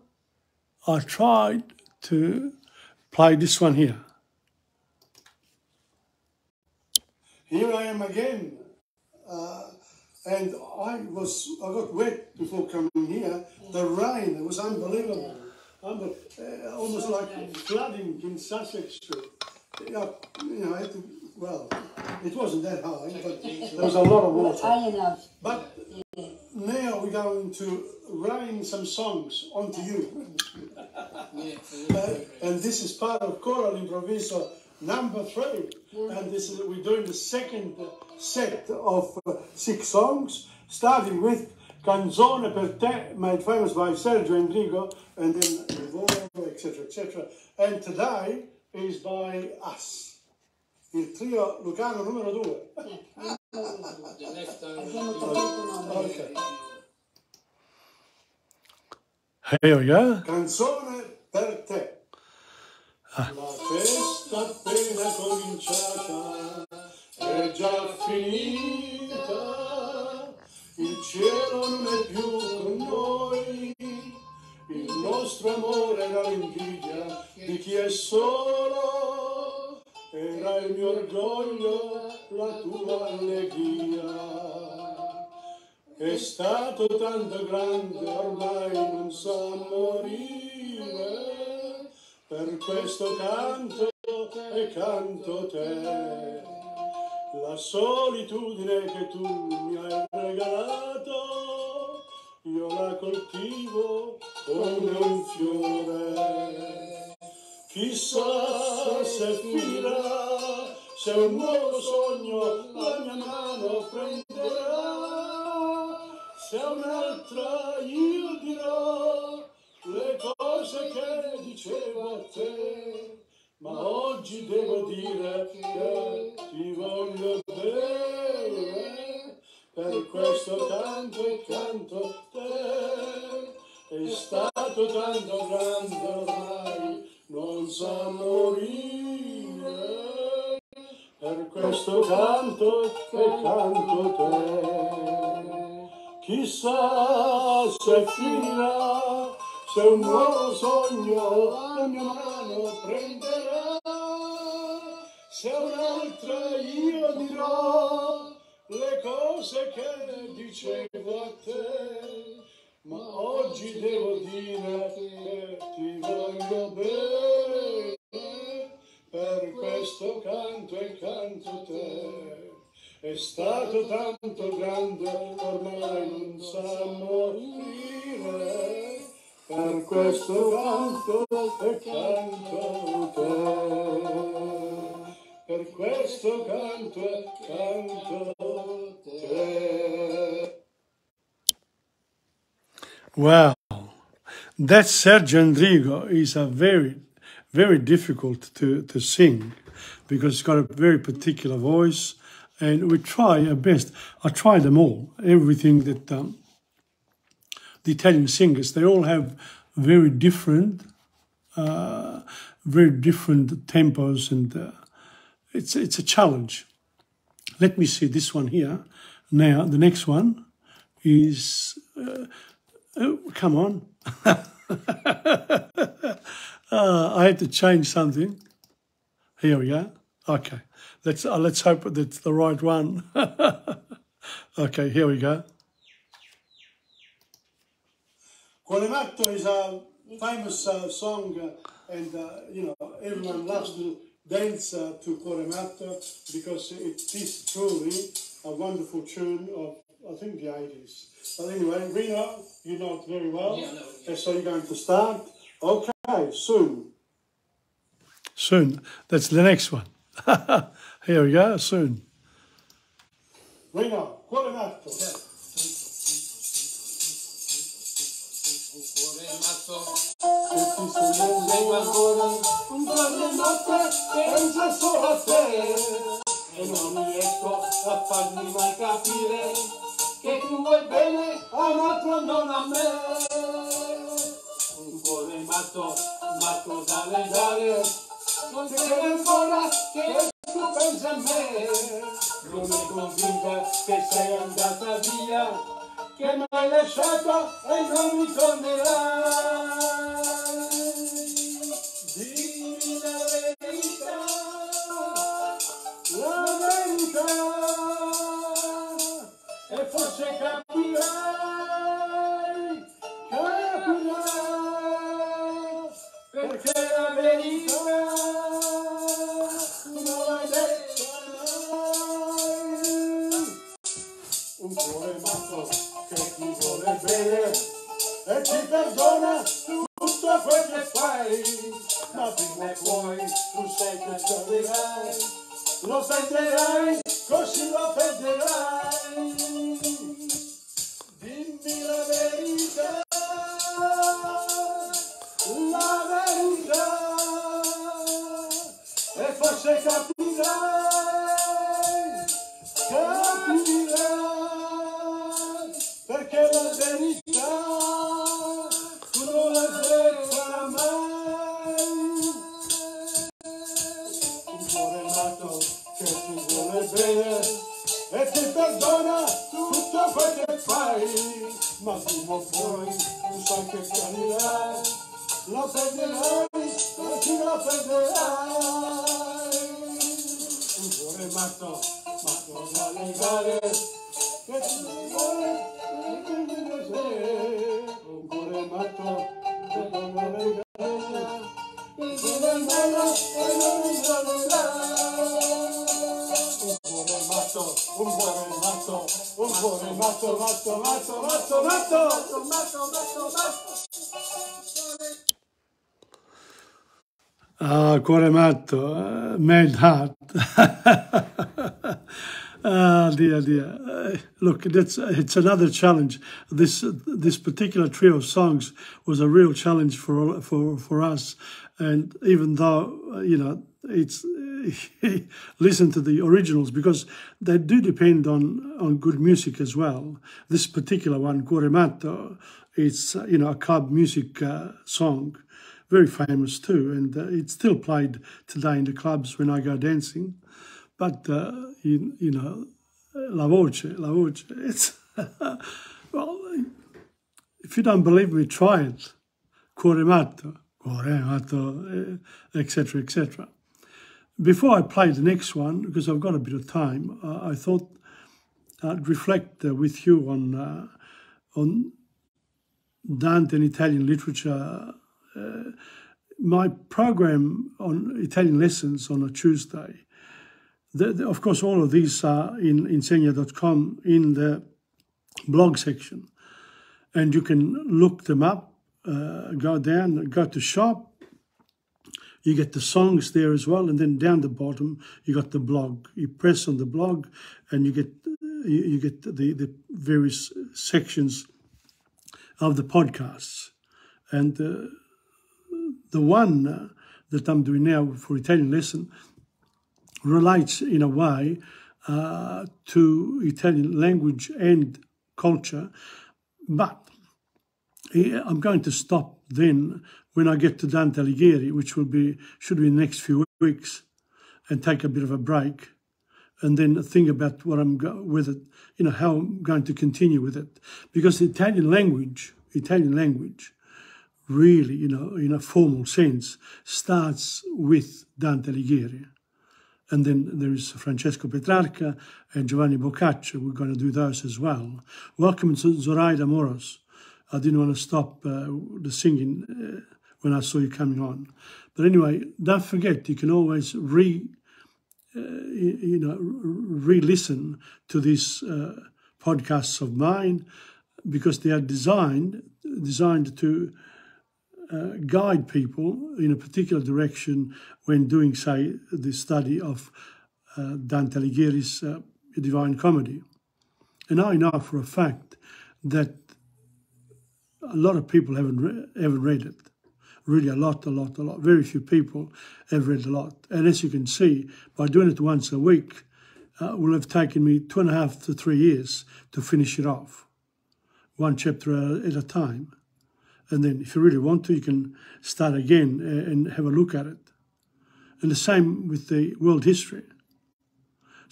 I tried to play this one here. Here I am again. And I got wet before coming here. The rain, it was unbelievable. Almost like flooding in Sussex Street. You know, I had to, well, it wasn't that high, but there was a lot of water. High enough. But now we're going to rain some songs onto you. And this is part of Choral Improviso number 3. And this is, we're doing the second set of 6 songs, starting with Canzone per te, made famous by Sergio Endrigo, and then Evolvo, etc., etc. And today is by us, il trio Lucano numero 2. Okay. Here we go. Canzone per te. La festa appena cominciata è già finita, il cielo non è più con noi, il nostro amore era l'invidia di chi è solo, era il mio orgoglio, la tua allegria. È stato tanto grande, ormai non sa morire, per questo canto e canto te. La solitudine che tu mi hai regalato, io la coltivo come un fiore. Chissà se finirà, se un nuovo sogno la mia mano prenderà, se un'altra io dirò le cose che dicevo a te, ma oggi devo dire che ti voglio bene, per questo canto e canto te. È stato tanto grande ormai, non sa morire, per questo canto e canto te. Chissà se finirà, se un nuovo sogno la mia mano prenderà, se un'altra io dirò le cose che dicevo a te, ma oggi devo dire che ti voglio bene, per questo canto e canto te. È stato tanto grande, ormai non sa morire, per questo canto e canto te. Per questo canto e canto te. Wow, that Sergio Endrigo is a very difficult to sing, because it's got a very particular voice, and we try our best. I try them all, everything that the Italian singers, they all have very different tempos, and it's a challenge. Let me see this one here. Now, the next one is, oh, come on. I had to change something. Here we go. Okay, let's hope that's the right one. Okay, here we go. Cuore Matto is a famous song, and you know, everyone loves to dance to Cuore Matto, because it is truly a wonderful tune of, I think, the 80s. But anyway, Rino, you know it very well. Yeah, I know it, yeah. So you're going to start. Okay, soon. Soon. That's the next one. Here we go, soon. Rino, Cuore Matto. Yeah. Leggo ancora un giorno e notte, penso solo a te, e non riesco a farmi mai capire che tu vuoi bene a un altro, non a me. Un cuore matto, matto da legare, non ti crede ancora che tu pensi pensa a me, non è convinta che sei andata via, che mi hai lasciato e non mi tornerai. Dimmi la verità, e forse capirai, perché la verità non l'hai detta. Un cuore matto che ti vuole bene e ti perdona tutto quel che fai, ma prima o poi tu sai che tornerai, lo perderai, così lo perderai. Dimmi la verità, e forse capirai, perché la verità tu non la detta mai. Un cuore matto che ti vuole bene e ti perdona tutto quel che fai, ma prima o poi tu sai che cambierai, lo perderai, così lo perderai. Un cuore matto da legare, che ti vuole bene, un cuore matto da legare, un cuore matto e non mi cuore matto, mad heart. Dear. Look, it's another challenge. This particular trio of songs was a real challenge for us, and even though it's listen to the originals because they do depend on good music as well. This particular one, Cuore Matto, it's a club music song, very famous too, and it's still played today in the clubs when I go dancing. But la voce, it's well, if you don't believe me, try it. Cuore Matto, etc., etc. Before I play the next one, because I've got a bit of time, I thought I'd reflect with you on Dante and Italian literature. My program on Italian lessons on a Tuesday. Of course, all of these are in insegna.com in the blog section, and you can look them up. Go down, go to shop. You get the songs there as well, and then down the bottom you got the blog. You press on the blog, and you get the various sections of the podcasts. And the one that I'm doing now for Italian lesson relates in a way to Italian language and culture, but I'm going to stop then when I get to Dante Alighieri, which should be in the next few weeks, and take a bit of a break, and then think about what I'm with it, how I'm going to continue with it, because the Italian language, really, in a formal sense, starts with Dante Alighieri. And then there is Francesco Petrarca and Giovanni Boccaccio. We're going to do those as well. Welcome to Zoraida Moros. I didn't want to stop the singing when I saw you coming on. But anyway, don't forget, you can always re-listen to these podcasts of mine, because they are designed to guide people in a particular direction when doing, say, the study of Dante Alighieri's Divine Comedy. And I know for a fact that a lot of people haven't read it. Really a lot. Very few people have read a lot. And as you can see, by doing it once a week, will have taken me 2.5 to 3 years to finish it off, one chapter at a time. And then if you really want to, you can start again and have a look at it. And the same with the world history.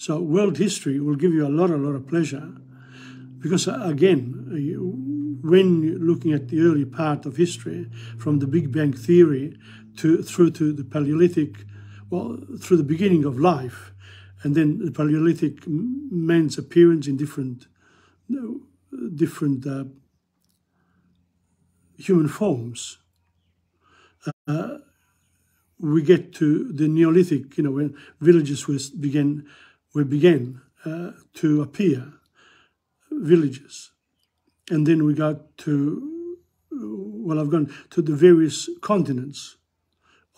So world history will give you a lot of pleasure, because again, when you're looking at the early part of history, from the Big Bang Theory through to the Paleolithic, well, through the beginning of life, and then the Paleolithic man's appearance in different human forms. We get to the Neolithic, when villages began to appear, villages. And then we got to, well, I've gone to the various continents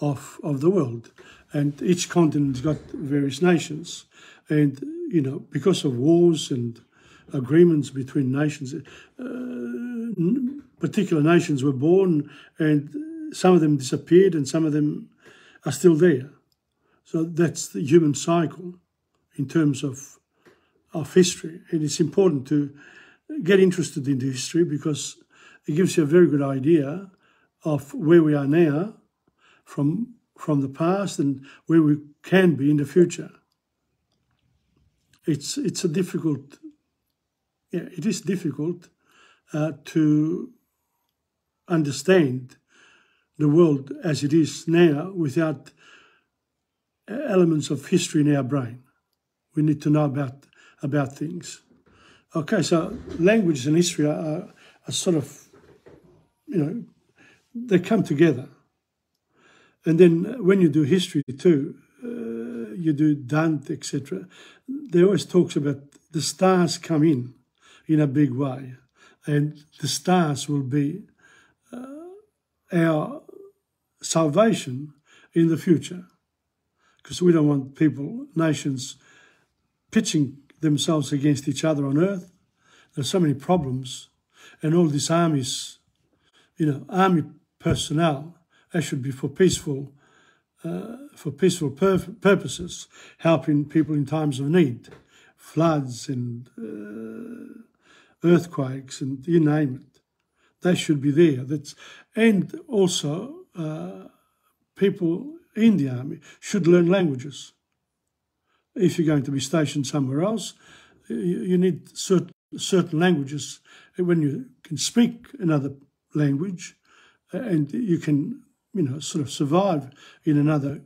of the world. And each continent's got various nations. And, because of wars and agreements between nations, particular nations were born, and some of them disappeared and some of them are still there. So that's the human cycle in terms of history. And it's important to get interested in the history, because it gives you a very good idea of where we are now from the past and where we can be in the future. It is difficult to understand the world as it is now without elements of history in our brain. We need to know about things. Okay, so language and history are sort of, they come together. And then when you do history too, you do Dante, etc., they always talks about the stars come in a big way. And the stars will be our salvation in the future. Because we don't want nations pitching themselves against each other on earth. There's so many problems. And all these armies, army personnel, they should be for peaceful purposes, helping people in times of need, floods and earthquakes and you name it. They should be there. And also people in the army should learn languages. If you're going to be stationed somewhere else, you need certain languages. When you can speak another language and you can, sort of survive in another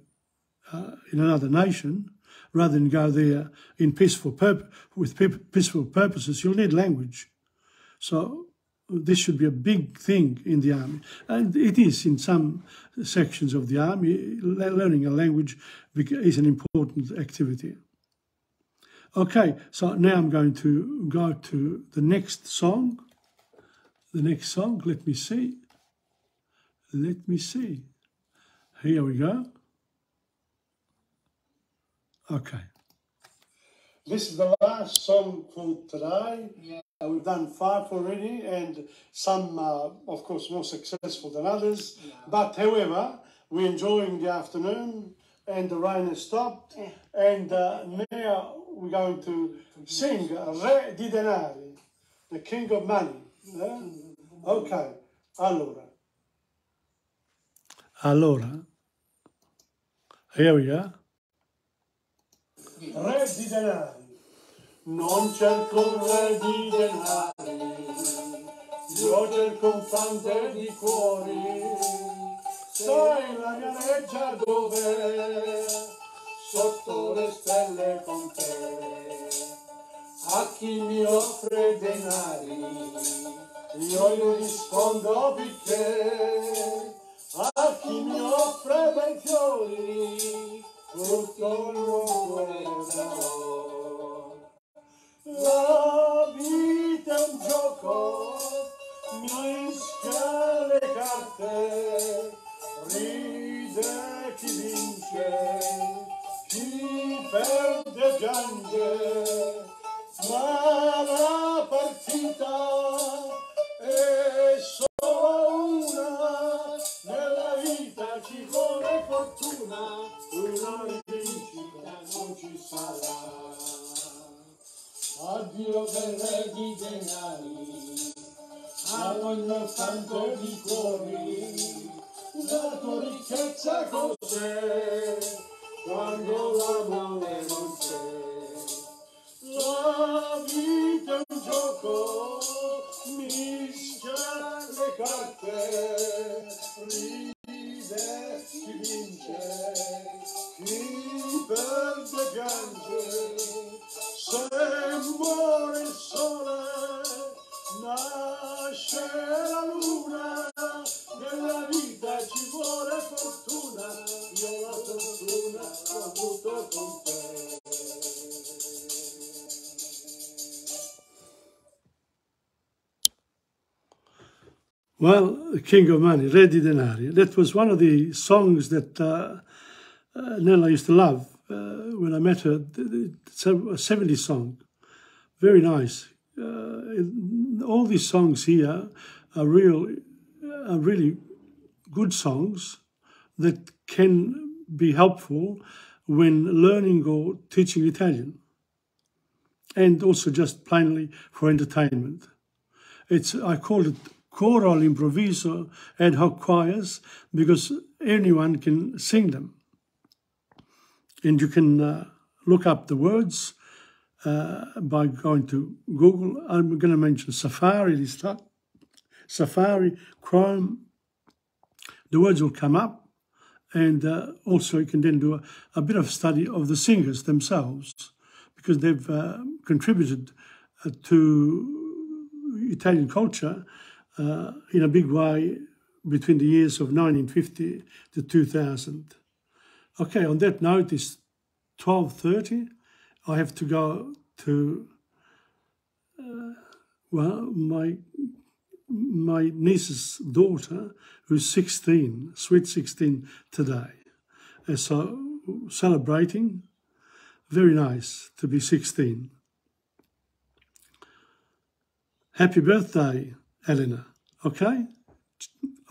nation, rather than go there in peaceful purposes, you'll need language. So this should be a big thing in the army. And it is in some sections of the army. Learning a language is an important activity. Okay, so now I'm going to go to the next song. The next song, let me see. Here we go. Okay. This is the last song for today. Yeah. We've done 5 already, and some, of course, more successful than others. Yeah. But, however, we're enjoying the afternoon, and the rain has stopped. Yeah. And now we're going to sing Re di Denari, the King of Money. Yeah? Okay, allora, here we are. Re di denari, non cerco un re di denari, io cerco un fante di cuori. Sai la mia reggia dov'è? Sotto le stelle con te. A chi mi offre denari, io gli rispondo perché. A chi mi offre dei fiori, tutto lo guarderò. La vita è un gioco, mischia le carte, ride chi vince, chi perde piange, ma la partita è solo una, nella vita ci vuole fortuna, una rivincita non ci sarà. Addio del re di denari, a ogni canto di cuori, la tua ricchezza cos'è, quando l'amore non c'è. perde piange, se muore il sole, nasce la luna, nella vita ci vuole fortuna, io la fortuna ho avuto con te. Well, King of Money, Re di Denari. That was one of the songs that Nella used to love when I met her. It's a 70s song. Very nice. All these songs here are really good songs that can be helpful when learning or teaching Italian, and also just plainly for entertainment. I call it choral improviso ad hoc choirs because anyone can sing them. And you can look up the words by going to Google. I'm going to mention Safari this time. Safari, Chrome. The words will come up, and also you can then do a bit of study of the singers themselves because they've contributed to Italian culture in a big way between the years of 1950 to 2000. Okay, on that note, it's 12:30. I have to go to, well, my niece's daughter, who's 16, sweet 16 today. So celebrating, very nice to be 16. Happy birthday, Elena, okay?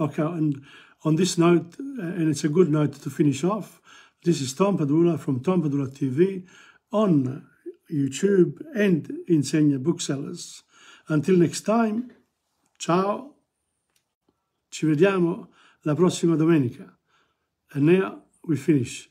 Okay, and on this note, and it's a good note to finish off, this is Tom Padula from TomPadulaTV on YouTube and Insegna Booksellers. Until next time, ciao, ci vediamo la prossima domenica. And now we finish.